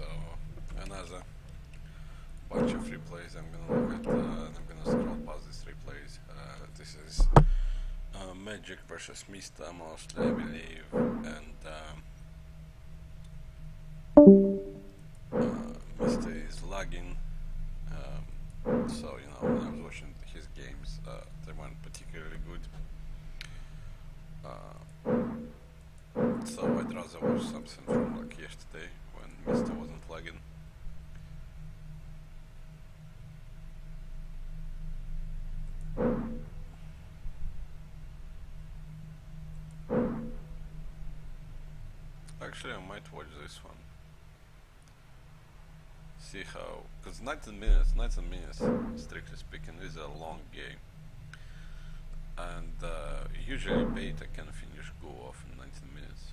So another bunch of replays. I'm gonna look at. I'm gonna scroll past these replays. This is Magic versus Mista mostly, I believe, and Mista is lagging. So you know, when I was watching his games, they weren't particularly good. So I'd rather watch something from like yesterday when Mista wasn't lagging. Actually, I might watch this one. See how, because 19 minutes, strictly speaking, is a long game. And usually beta can finish go off in 19 minutes.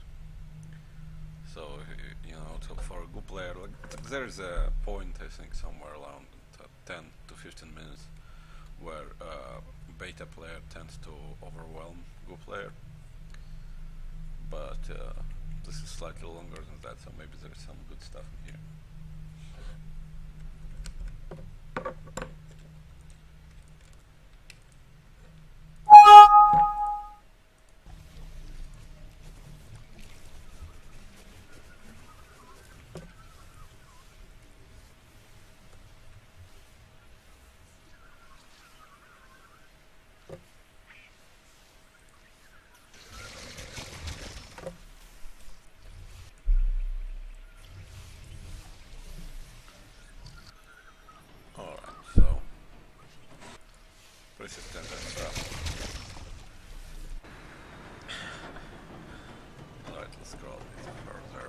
So, you know, for a good player, like, there's a point, I think, somewhere around 10 to 15 minutes where beta player tends to overwhelm good player. But this is slightly longer than that, so maybe there's some good stuff in here. Persistent and stuff. Alright, let's scroll a bit further.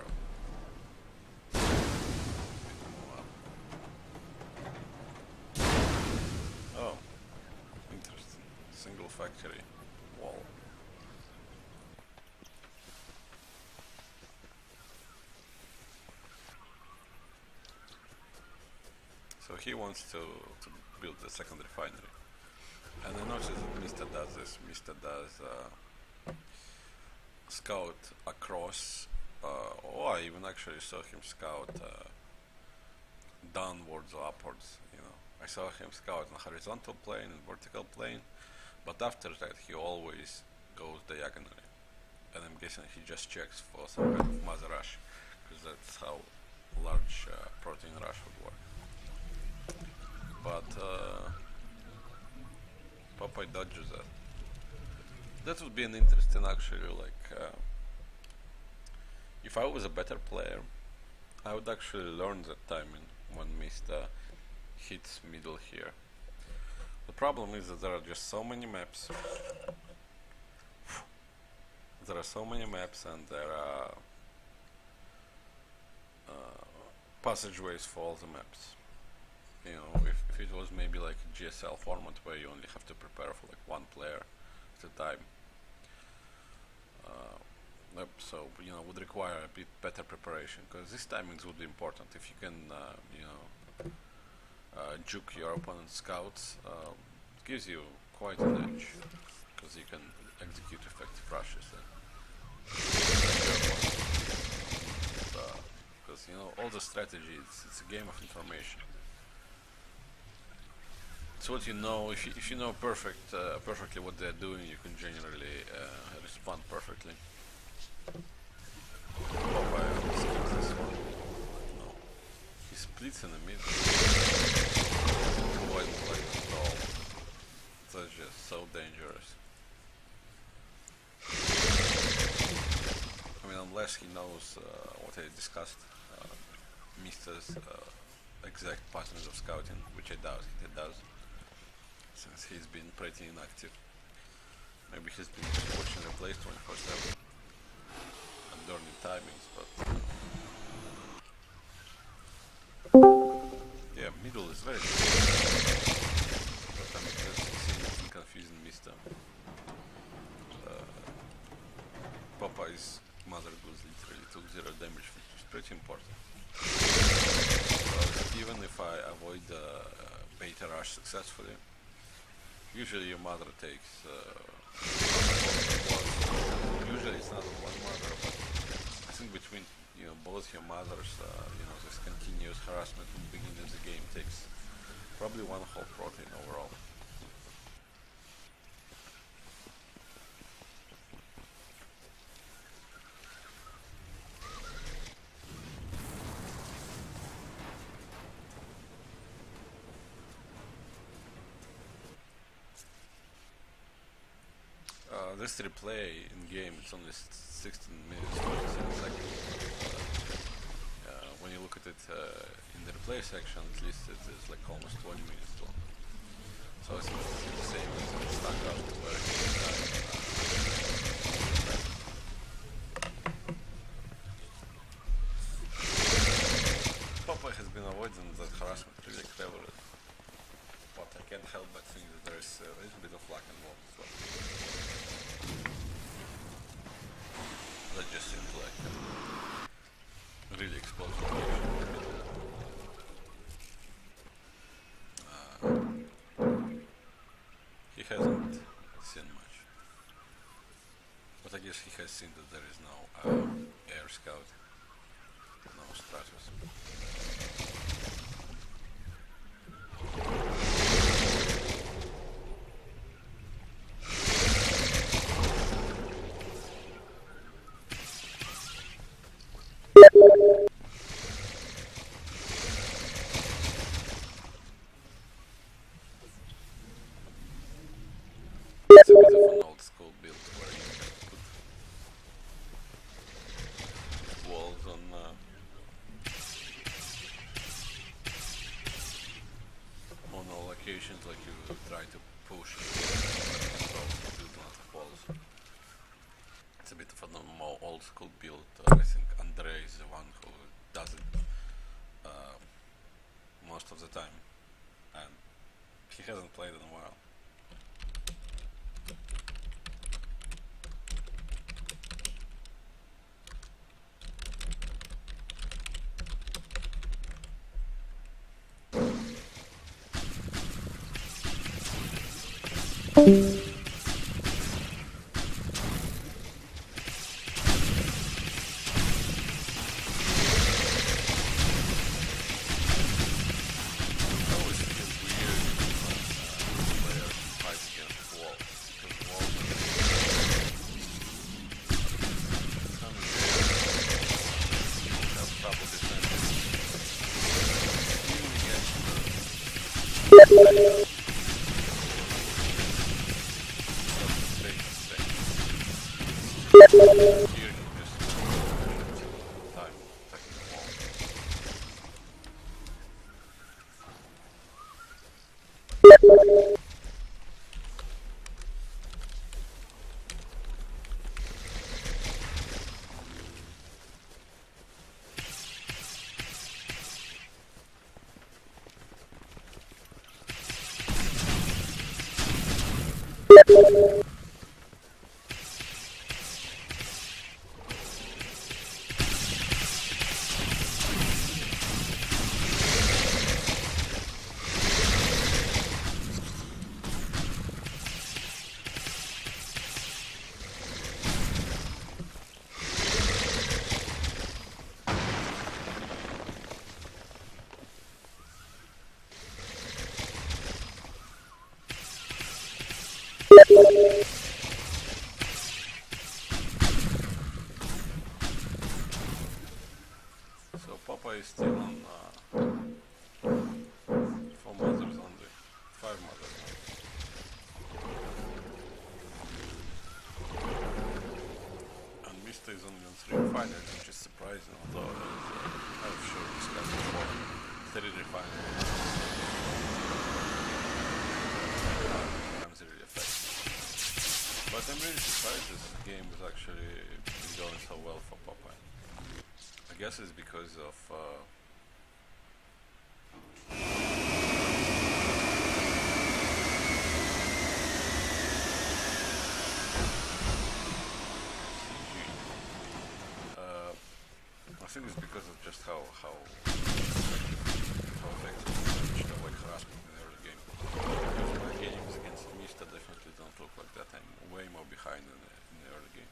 Oh, interesting. Single factory wall. So he wants to build the second refinery. And I noticed that Mista does this. Mista does scout across, or I even actually saw him scout downwards or upwards, you know. I saw him scout on horizontal plane and vertical plane, but after that he always goes diagonally. And I'm guessing he just checks for some kind of mother rush, because that's how large protein rush would work. But Popeye dodges that. That would be an interesting, actually, like, if I was a better player, I would actually learn that timing when Mista hits middle here. The problem is that there are just so many maps. There are so many maps, and there are passageways for all the maps. You know, if it was maybe like a GSL format where you only have to prepare for like one player at a time, so you know, would require a bit better preparation, because these timings would be important. If you can, you know, juke your opponent's scouts, it gives you quite an edge, because you can execute effective rushes. Because you know, all the strategy, it's a game of information. So what you know, if you know perfectly what they're doing, you can generally respond perfectly. Popeye skips this one. No, he splits in the middle. Avoid like all. That's just so dangerous. I mean, unless he knows what I discussed, Mista's exact patterns of scouting, which I doubt he does, since he's been pretty inactive. Maybe he's been just watching replays 24/7 and learning timings, but yeah, middle is very good. But I'm just succeeding in confusing Mista. Popeye's mother goose literally took 0 damage, which is pretty important. Because even if I avoid the beta rush successfully, usually your mother takes usually it's not one mother, but I think between, you know, both your mothers, you know, this continuous harassment from the beginning of the game takes probably one whole protein overall. This replay in game, it's only 16 minutes 47 seconds. When you look at it in the replay section, at least it is like almost 20 minutes long. So it's the same as the stuck out where Popeye has been avoiding that harassment really cleverly. But I can't help but think that there is a little bit of luck involved as well. That just seems like really explosive. He hasn't seen much. But I guess he has seen that there is no air scout, no stratus. It's a bit of an old school build where you can put walls on all occasions, like you try to push and build a lot of walls. It's a bit of a more old school build. I think Andre is the one who does it most of the time, and he hasn't played in a while. So Popeye is still on 4 mothers only, 5 mothers only. And Mista is only on 3 refineries, which is surprising, although I'm sure discussed before, 3 refineries becomes really effective. But I'm really surprised this game is actually been going so well for Popeye. I guess it's because of I think it's because of just how effective to avoid harassment in the early game. Because my games against Mista definitely don't look like that. I'm way more behind in the early game.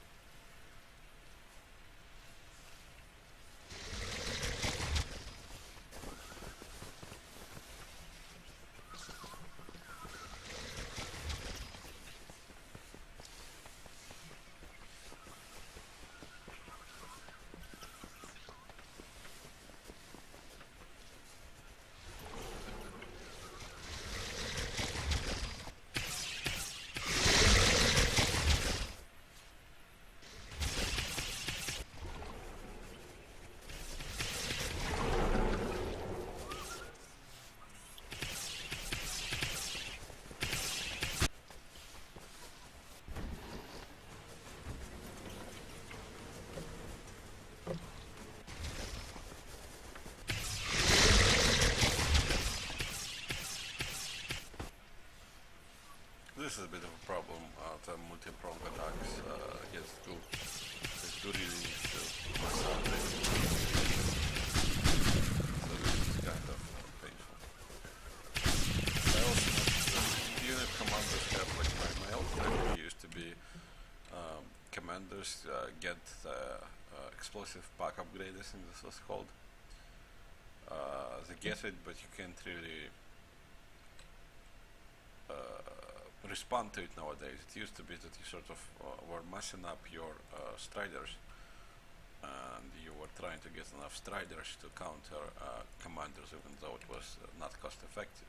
this is a bit of a problem. The multi-pronged attacks against group. They do really need to mess up this. So this is kind of painful. I also noticed that unit commanders have, like my old strategy used to be commanders get explosive pack upgrade, I think this was called. They get it, but you can't really respond to it nowadays. It used to be that you sort of were massing up your striders, and you were trying to get enough striders to counter commanders, even though it was not cost effective,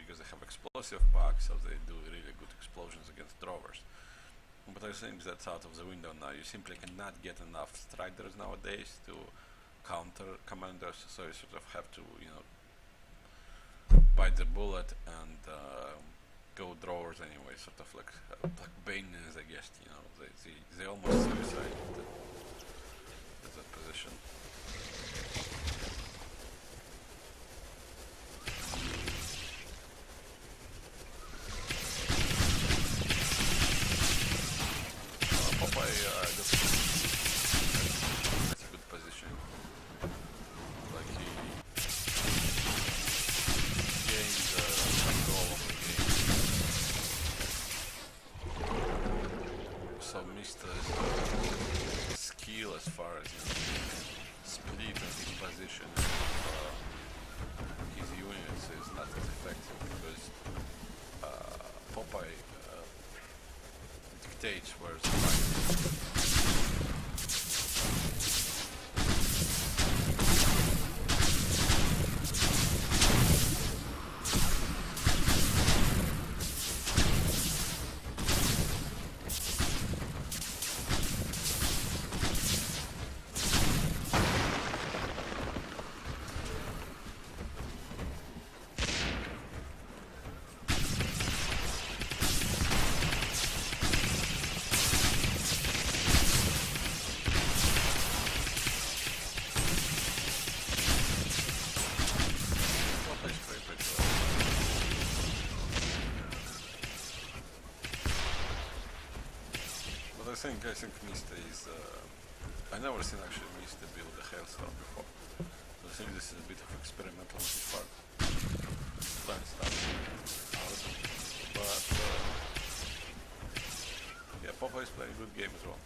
because they have explosive packs, so they do really good explosions against drovers. But I think that's out of the window now. You simply cannot get enough striders nowadays to counter commanders, so you sort of have to, you know, bite the bullet and go drawers anyway, sort of like Banians, I guess, you know, they almost suicide at that position. Popeye that's a good position. Like he gained control of the game. So Mista's skill as far as, you know, split and his position his units is not as effective, because Popeye dictates where the fight is. I think Mista is, I never seen actually Mista build a hailstorm before, so I think this is a bit of experimental on his part. Trying stuff out, but yeah, Popeye is playing a good game as well.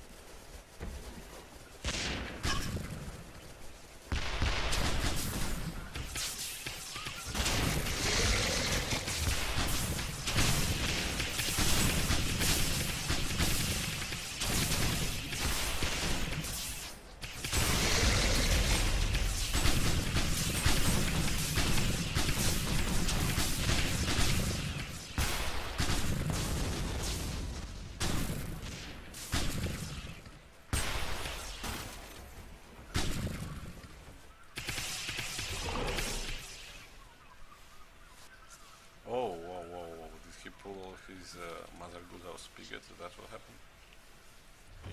His Mother Goose spigot, so that's what happened.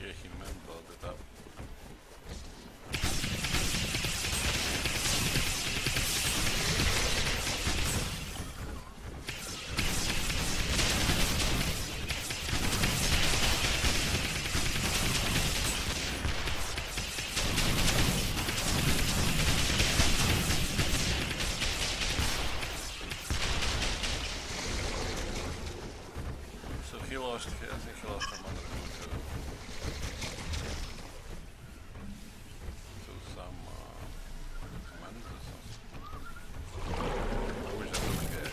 Yeah, he man blowed it up. I think he lost her mother to some command or something. I wish I would get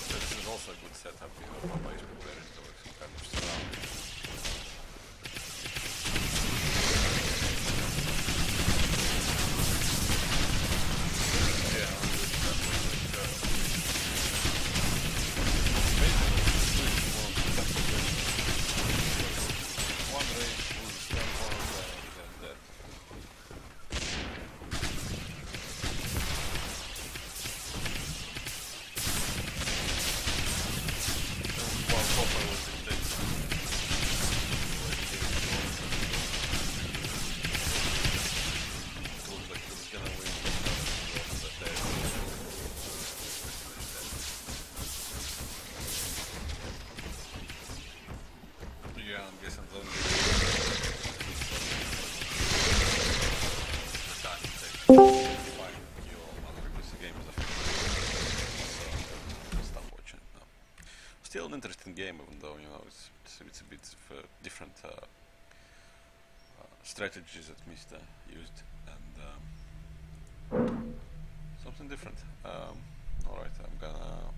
this is also a good setup, you know, Popeye is preparing to like some kind of surround. Popeye still an interesting game, even though it's a bit of different strategies that Mista used, and something different. Alright, I'm gonna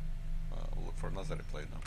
look for another replay now.